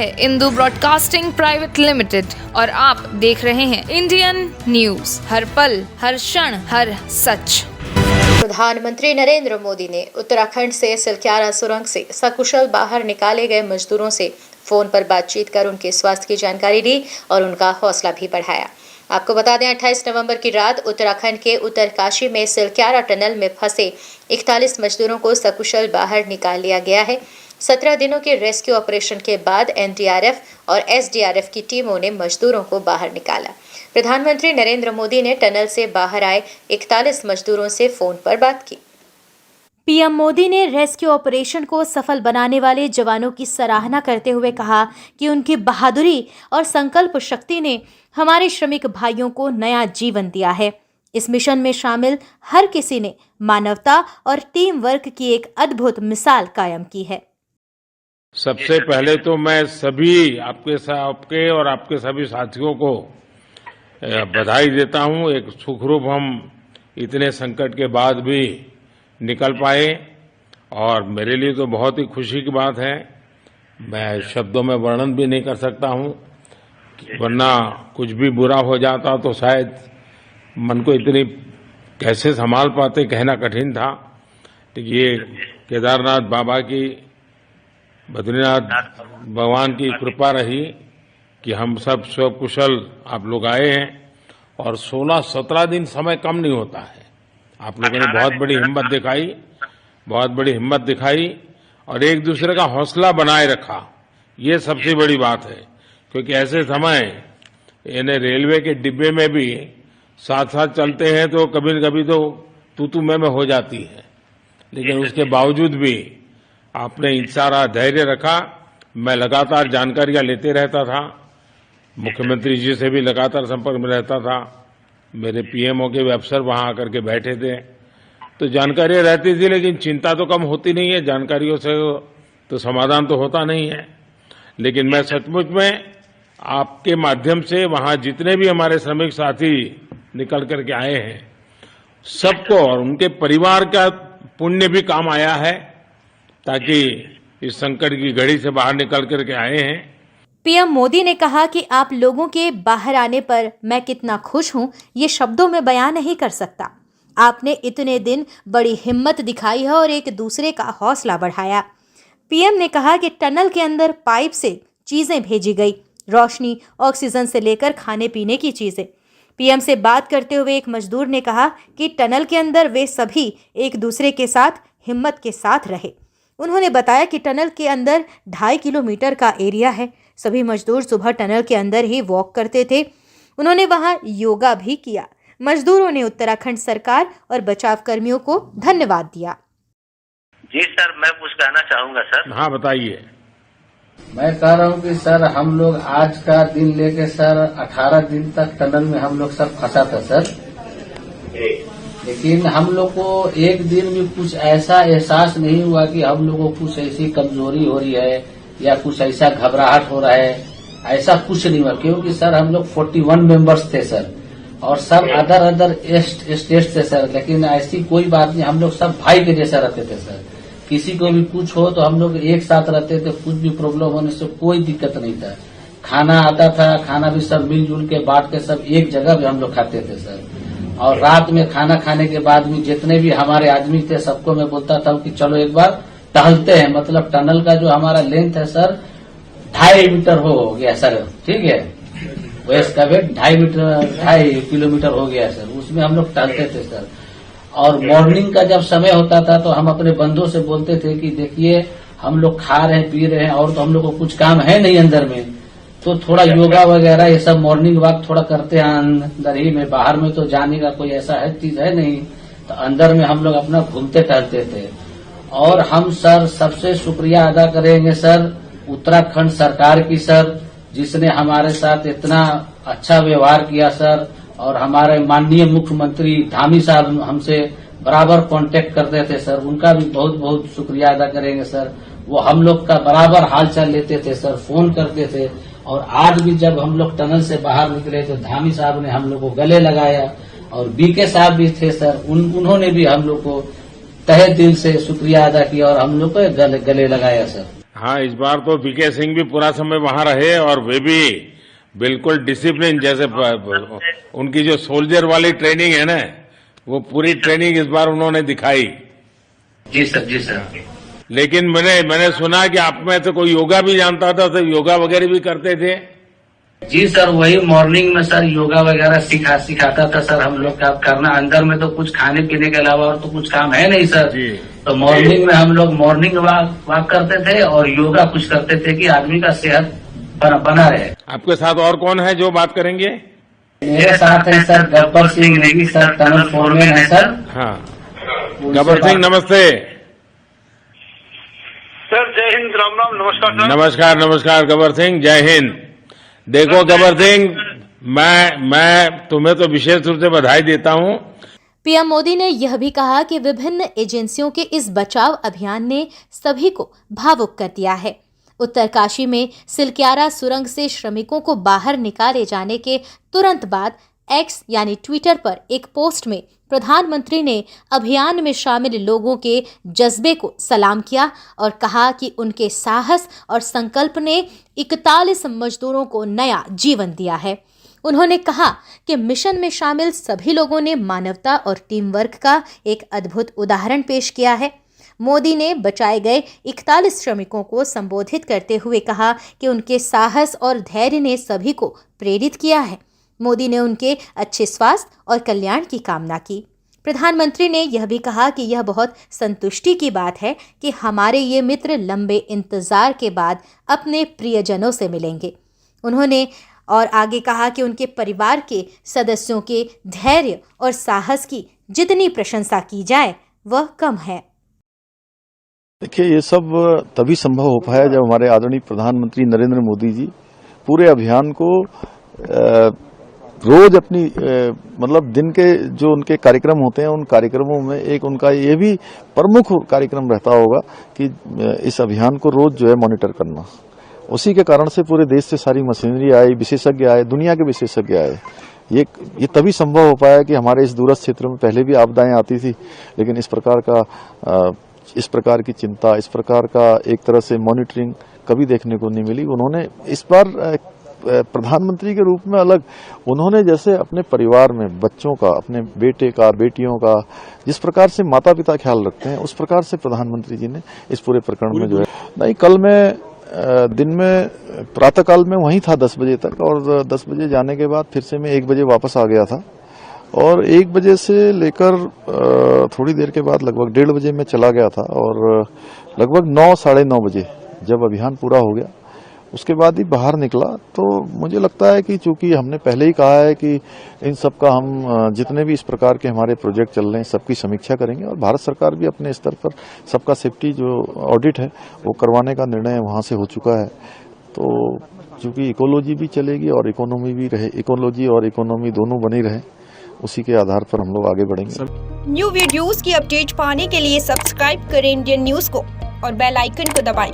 है Indu broadcasting private limited और आप देख रहे हैं इंडियन न्यूज, हर पल, हर क्षण, हर सच। प्रधानमंत्री नरेंद्र मोदी ने उत्तराखंड से सिलक्यारा सुरंग से सकुशल बाहर निकाले गए मजदूरों से फोन पर बातचीत कर उनके स्वास्थ्य की जानकारी दी और उनका हौसला भी बढ़ाया। आपको बता दें, 28 नवंबर की रात उत्तराखंड के उत्तरकाशी में सिलक्यारा टनल में फंसे 41 मजदूरों को सकुशल बाहर निकाल लिया गया है। 17 दिनों के रेस्क्यू ऑपरेशन के बाद एनडीआरएफ और एसडीआरएफ की टीमों ने मजदूरों को बाहर निकाला। प्रधानमंत्री नरेंद्र मोदी ने टनल से बाहर आए 41 मजदूरों से फोन पर बात की। पीएम मोदी ने रेस्क्यू ऑपरेशन को सफल बनाने वाले जवानों की सराहना करते हुए कहा कि उनकी बहादुरी और संकल्प शक्ति ने हमारे श्रमिक भाइयों को नया जीवन दिया है। इस मिशन में शामिल हर किसी ने मानवता और टीम वर्क की एक अद्भुत मिसाल कायम की है। सबसे पहले तो मैं सभी आपके और आपके सभी साथियों को बधाई देता हूं। एक सुखरूप हम इतने संकट के बाद भी निकल पाए और मेरे लिए तो बहुत ही खुशी की बात है। मैं शब्दों में वर्णन भी नहीं कर सकता हूं, वरना कुछ भी बुरा हो जाता तो शायद मन को इतनी कैसे संभाल पाते कहना कठिन था। ये केदारनाथ बाबा की, बद्रीनाथ भगवान की कृपा रही कि हम सब कुशल आप लोग आए हैं और 16-17 दिन समय कम नहीं होता है। आप लोगों ने बहुत बड़ी हिम्मत दिखाई और एक दूसरे का हौसला बनाए रखा। ये सबसे बड़ी बात है, क्योंकि ऐसे समय इन्हें रेलवे के डिब्बे में भी साथ साथ चलते हैं तो कभी न कभी तो तू मैं हो जाती है, लेकिन उसके बावजूद भी आपने सारा धैर्य रखा। मैं लगातार जानकारियां लेते रहता था, मुख्यमंत्री जी से भी लगातार संपर्क में रहता था, मेरे पीएमओ के भी अफसर वहां आकर के बैठे थे, तो जानकारियां रहती थी, लेकिन चिंता तो कम होती नहीं है। जानकारियों से तो समाधान तो होता नहीं है। लेकिन मैं सचमुच में आपके माध्यम से वहां जितने भी हमारे श्रमिक साथी निकल करके आए हैं, सबको और उनके परिवार का पुण्य भी काम आया है, ताकि इस संकट की घड़ी से बाहर निकल करके आए हैं। पीएम मोदी ने कहा कि आप लोगों के बाहर आने पर मैं कितना खुश हूं, ये शब्दों में बयान नहीं कर सकता। आपने इतने दिन बड़ी हिम्मत दिखाई है और एक दूसरे का हौसला बढ़ाया। पीएम ने कहा कि टनल के अंदर पाइप से चीजें भेजी गई, रोशनी, ऑक्सीजन से लेकर खाने पीने की चीजें। पीएम से बात करते हुए एक मजदूर ने कहा कि टनल के अंदर वे सभी एक दूसरे के साथ हिम्मत के साथ रहे। उन्होंने बताया कि टनल के अंदर 2.5 किलोमीटर का एरिया है। सभी मजदूर सुबह टनल के अंदर ही वॉक करते थे। उन्होंने वहां योगा भी किया। मजदूरों ने उत्तराखंड सरकार और बचाव कर्मियों को धन्यवाद दिया। जी सर, मैं कुछ कहना चाहूंगा सर। हाँ बताइए। मैं कह रहा हूँ कि सर हम लोग आज का दिन लेके सर 18 दिन तक टनल में हम लोग सब फंसा था सर, लेकिन हम लोग को एक दिन भी कुछ ऐसा एहसास नहीं हुआ कि हम लोगों को कुछ ऐसी कमजोरी हो रही है या कुछ ऐसा घबराहट हो रहा है। ऐसा कुछ नहीं हुआ, क्योंकि सर हम लोग 41 मेंबर्स थे सर, और सब अदर स्टेट से सर, लेकिन ऐसी कोई बात नहीं। हम लोग सब भाई के जैसा रहते थे सर। किसी को भी कुछ हो तो हम लोग एक साथ रहते थे, कुछ भी प्रॉब्लम होने से कोई दिक्कत नहीं था। खाना आता था, खाना भी सब मिलजुल के बांट के सब एक जगह भी हम लोग खाते थे सर। और रात में खाना खाने के बाद भी जितने भी हमारे आदमी थे सबको मैं बोलता था कि चलो एक बार टहलते हैं। मतलब टनल का जो हमारा लेंथ है सर 2.5 मीटर हो गया सर, ठीक है, वेस्ट का वेट 2.5 किलोमीटर हो गया सर। उसमें हम लोग टहलते थे सर। और मॉर्निंग का जब समय होता था तो हम अपने बंधुओं से बोलते थे कि देखिए हम लोग खा रहे हैं, पी रहे हैं, और तो हम लोग को कुछ काम है नहीं अंदर में, तो थोड़ा योगा वगैरह ये सब मॉर्निंग वॉक थोड़ा करते हैं अंदर ही में। बाहर में तो जाने का कोई ऐसा है चीज है नहीं, तो अंदर में हम लोग अपना घूमते टहलते थे। और हम सर सबसे शुक्रिया अदा करेंगे सर उत्तराखंड सरकार की सर, जिसने हमारे साथ इतना अच्छा व्यवहार किया सर। और हमारे माननीय मुख्यमंत्री धामी साहब हमसे बराबर कांटेक्ट करते थे सर, उनका भी बहुत बहुत शुक्रिया अदा करेंगे सर। वो हम लोग का बराबर हालचाल लेते थे सर, फोन करते थे। और आज भी जब हम लोग टनल से बाहर निकले तो धामी साहब ने हम लोग को गले लगाया, और बीके साहब भी थे सर, उन्होंने भी हम लोग को तहे दिल से शुक्रिया अदा किया और हम लोग को गले लगाया सर। हाँ, इस बार तो वीके सिंह भी पूरा समय वहां रहे और वे भी बिल्कुल डिसिप्लिन, जैसे उनकी जो सोल्जर वाली ट्रेनिंग है ना, वो पूरी ट्रेनिंग इस बार उन्होंने दिखाई। जी सर, जी सर। लेकिन मैंने सुना कि आप में तो कोई योगा भी जानता था, तो योगा वगैरह भी करते थे। जी सर, वही मॉर्निंग में सर योगा वगैरह सिखाता था सर हम लोग का करना। अंदर में तो कुछ खाने पीने के अलावा और तो कुछ काम है नहीं सर जी। तो मॉर्निंग में हम लोग मॉर्निंग वॉक करते थे और योगा कुछ करते थे कि आदमी का सेहत बना रहे। आपके साथ और कौन है जो बात करेंगे? मेरे साथ है sir Gabbar Singh Negi sir, tunnel foreman है सर। हाँ, गब्बर सिंह नमस्ते। सर जय हिंद, राम राम, नमस्कार सर। नमस्कार नमस्कार गब्बर सिंह, जय हिंद। देखो गब्बर सिंह, मैं तुम्हें तो विशेष रूप से बधाई देता हूँ। पीएम मोदी ने यह भी कहा कि विभिन्न एजेंसियों के इस बचाव अभियान ने सभी को भावुक कर दिया है। उत्तरकाशी में सिलक्यारा सुरंग से श्रमिकों को बाहर निकाले जाने के तुरंत बाद एक्स यानी ट्विटर पर एक पोस्ट में प्रधानमंत्री ने अभियान में शामिल लोगों के जज्बे को सलाम किया और कहा कि उनके साहस और संकल्प ने 41 मजदूरों को नया जीवन दिया है। उन्होंने कहा कि मिशन में शामिल सभी लोगों ने मानवता और टीम वर्क का एक अद्भुत उदाहरण पेश किया है। मोदी ने बचाए गए 41 श्रमिकों को संबोधित करते हुए कहा कि उनके साहस और धैर्य ने सभी को प्रेरित किया है। मोदी ने उनके अच्छे स्वास्थ्य और कल्याण की कामना की। प्रधानमंत्री ने यह भी कहा कि यह बहुत संतुष्टि की बात है कि हमारे ये मित्र लंबे इंतजार के बाद अपने प्रियजनों से मिलेंगे। उन्होंने और आगे कहा कि उनके परिवार के सदस्यों के धैर्य और साहस की जितनी प्रशंसा की जाए वह कम है। देखिए, ये सब तभी संभव हो पाया जब हमारे आदरणीय प्रधानमंत्री नरेंद्र मोदी जी पूरे अभियान को रोज अपनी मतलब दिन के जो उनके कार्यक्रम होते हैं उन कार्यक्रमों में एक उनका ये भी प्रमुख कार्यक्रम रहता होगा कि इस अभियान को रोज जो है मॉनिटर करना। उसी के कारण से पूरे देश से सारी मशीनरी आई, विशेषज्ञ आए, दुनिया के विशेषज्ञ आए। ये तभी संभव हो पाया कि हमारे इस दूरस्थ क्षेत्र में पहले भी आपदाएं आती थी, लेकिन इस प्रकार की चिंता, इस प्रकार का एक तरह से मॉनिटरिंग कभी देखने को नहीं मिली। उन्होंने इस बार प्रधानमंत्री के रूप में अलग उन्होंने जैसे अपने परिवार में बच्चों का, अपने बेटे का, बेटियों का जिस प्रकार से माता पिता ख्याल रखते हैं, उस प्रकार से प्रधानमंत्री जी ने इस पूरे प्रकरण में जो है नहीं, कल मैं दिन में प्रातःकाल में वहीं था 10 बजे तक और 10 बजे जाने के बाद फिर से मैं 1 बजे वापस आ गया था और 1 बजे से लेकर थोड़ी देर के बाद लगभग 1:30 बजे मैं चला गया था और लगभग 9, साढ़े 9 बजे जब अभियान पूरा हो गया उसके बाद ही बाहर निकला। तो मुझे लगता है कि चूंकि हमने पहले ही कहा है कि इन सब का हम जितने भी इस प्रकार के हमारे प्रोजेक्ट चल रहे हैं सबकी समीक्षा करेंगे और भारत सरकार भी अपने स्तर पर सबका सेफ्टी जो ऑडिट है वो करवाने का निर्णय वहाँ से हो चुका है। तो चूंकि इकोलॉजी भी चलेगी और इकोनॉमी भी रहे, इकोलॉजी और इकोनॉमी दोनों बनी रहे, उसी के आधार पर हम लोग आगे बढ़ेंगे। न्यू वीडियोस की अपडेट पाने के लिए सब्सक्राइब करें इंडियन न्यूज को और बेल आइकन को दबाएं